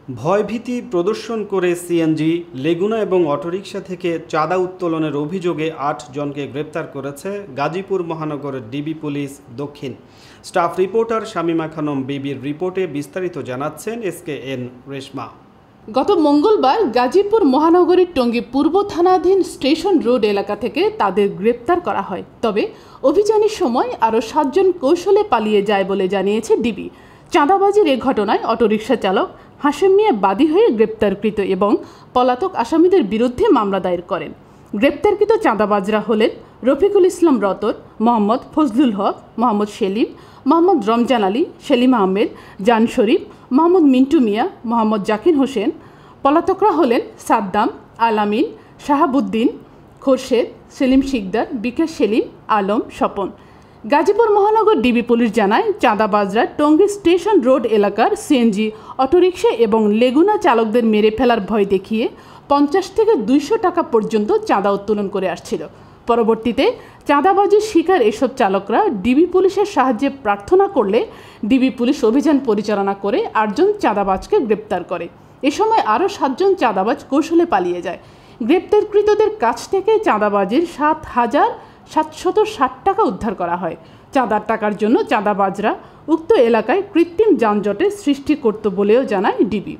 ভয়ভীতি প্রদর্শন করে সিএনজি, লেগুনা এবং অটোরিকশা থেকে চাঁদা উত্তোলনের অভিযোগে ৮ জনকে গ্রেপ্তার করেছে গাজীপুর মহানগরের ডিবি পুলিশ দক্ষিণ। স্টাফ রিপোর্টার শামীমা খানম বিবির রিপোর্টে বিস্তারিত জানাচ্ছেন SKN রেশমা। গত মঙ্গলবার গাজীপুর মহানগরীর টঙ্গী পূর্ব থানাধীন স্টেশন রোড এলাকা থেকে তাদের গ্রেপ্তার করা হয়। তবে অভিযানের সময় আরও ৭ জন কৌশলে পালিয়ে যায় বলে জানিয়েছে ডিবি। চাঁদাবাজির এ ঘটনায় অটোরিকশা চালক হাশেম মিয়া বাদী হয়ে গ্রেপ্তারকৃত এবং পলাতক আসামিদের বিরুদ্ধে মামলা দায়ের করেন। গ্রেপ্তারকৃত চাঁদাবাজরা হলেন রফিকুল ইসলাম রতন, মোহাম্মদ ফজলুল হক, মোহাম্মদ সেলিম, মোহাম্মদ রমজান আলী, সেলিম আহমেদ, জান শরীফ, মোহাম্মদ মিন্টু মিয়া, মোহাম্মদ জাকির হোসেন। পলাতকরা হলেন সাদ্দাম, আলামিন, শাহাবুদ্দিন, খোরশেদ, সেলিম শিকদার, বিকাশ সেলিম, আলম, স্বপন। গাজীপুর মহানগর ডিবি পুলিশ জানায়, চাঁদাবাজরা টঙ্গী স্টেশন রোড এলাকার সিএনজি, অটোরিকশা এবং লেগুনা চালকদের মেরে ফেলার ভয় দেখিয়ে ৫০ থেকে ২০০ টাকা পর্যন্ত চাঁদা উত্তোলন করে আসছিল। পরবর্তীতে চাঁদাবাজির শিকার এসব চালকরা ডিবি পুলিশের সাহায্যে প্রার্থনা করলে ডিবি পুলিশ অভিযান পরিচালনা করে ৮ জন চাঁদাবাজকে গ্রেপ্তার করে। এ সময় আরও ৭ জন চাঁদাবাজ কৌশলে পালিয়ে যায়। গ্রেপ্তারকৃতদের কাছ থেকে চাঁদাবাজির ৭,৭৬০ টাকা উদ্ধার করা হয়। চাঁদার টাকার জন্য চাঁদাবাজরা উক্ত এলাকায় কৃত্রিম যানজটের সৃষ্টি করত বলেও জানায় ডিবি।